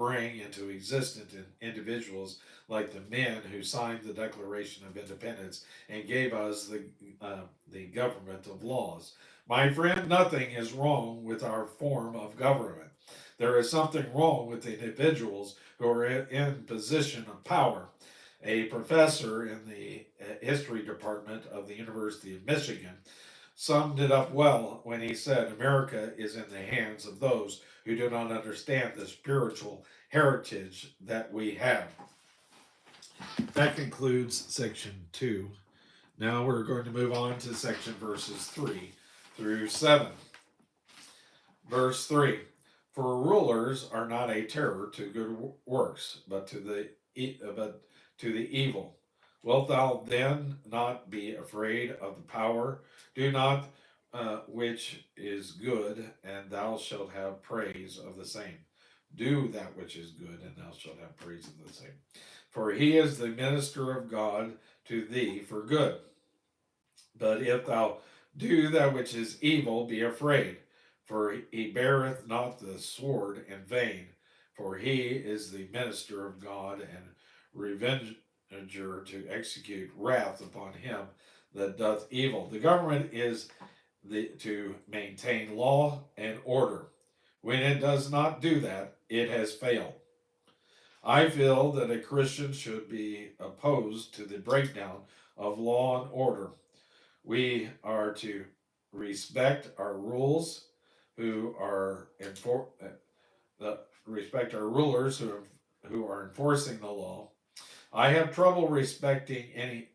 bring into existence in individuals like the men who signed the Declaration of Independence and gave us the government of laws. My friend, nothing is wrong with our form of government. There is something wrong with the individuals who are in position of power. A professor in the history department of the University of Michigan summed it up well when he said, America is in the hands of those who do not understand the spiritual heritage that we have. That concludes section 2. Now we're going to move on to section verses 3 through 7. Verse 3. For rulers are not a terror to good works, but to the evil. Wilt thou then not be afraid of the power? Do not which is good, and thou shalt have praise of the same. Do that which is good, and thou shalt have praise of the same. For he is the minister of God to thee for good. But if thou do that which is evil, be afraid, for he beareth not the sword in vain, for he is the minister of God and revenger to execute wrath upon him that doth evil. The government is to maintain law and order. When it does not do that, it has failed. I feel that a Christian should be opposed to the breakdown of law and order. We are to respect our rules, who are respect our rulers who are enforcing the law. I have trouble respecting any.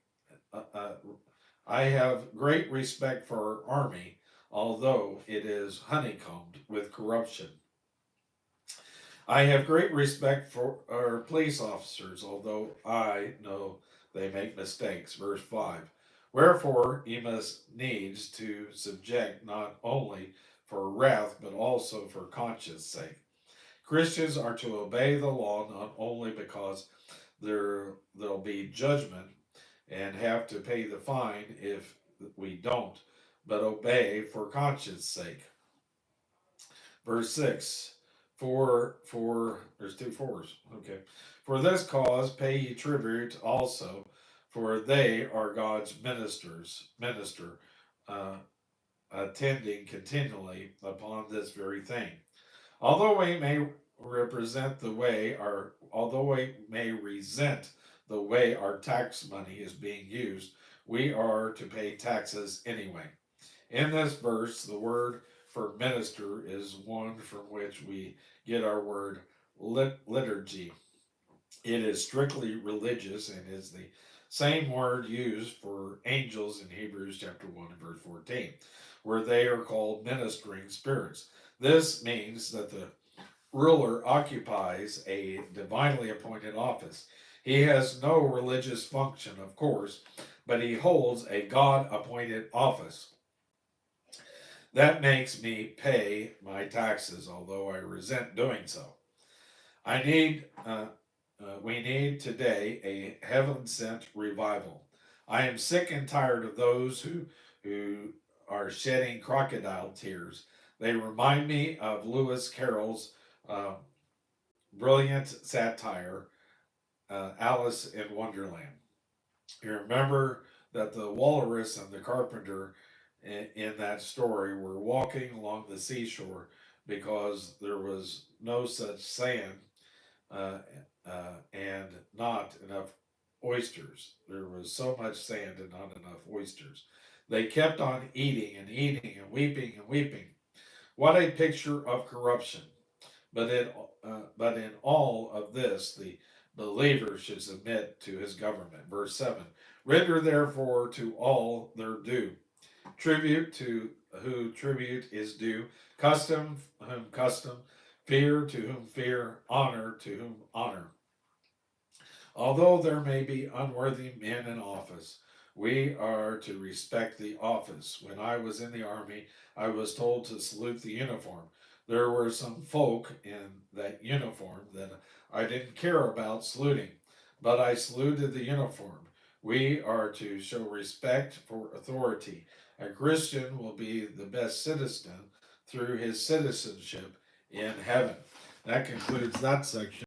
I have great respect for our army, although it is honeycombed with corruption. I have great respect for our police officers, although I know they make mistakes. Verse 5. Wherefore ye must needs to subject not only for wrath, but also for conscience sake. Christians are to obey the law not only because there'll be judgment and have to pay the fine if we don't, but obey for conscience sake. Verse 6. For there's two fours. Okay. For this cause pay ye tribute also, for they are God's minister, uh, attending continually upon this very thing. Although we may represent the way our although we may resent the way our tax money is being used, we are to pay taxes anyway. In this verse, the word for minister is one from which we get our word liturgy. It is strictly religious and is the same word used for angels in Hebrews chapter 1 and verse 14, where they are called ministering spirits. This means that the ruler occupies a divinely appointed office. He has no religious function, of course, but he holds a God appointed office. That makes me pay my taxes, although I resent doing so. I need, we need today a heaven sent revival. I am sick and tired of those who are shedding crocodile tears. They remind me of Lewis Carroll's uh, brilliant satire, Alice in Wonderland. You remember that the walrus and the carpenter in that story were walking along the seashore because there was no such sand uh, and not enough oysters. There was so much sand and not enough oysters. They kept on eating and eating and weeping and weeping. What a picture of corruption! But in all of this, the believer should submit to his government. Verse 7. Render therefore to all their due. Tribute to who tribute is due, custom whom custom, fear to whom fear, honor to whom honor. Although there may be unworthy men in office, we are to respect the office. When I was in the army, I was told to salute the uniform. There were some folk in that uniform that I didn't care about saluting, but I saluted the uniform. We are to show respect for authority. A Christian will be the best citizen through his citizenship in heaven. That concludes that section.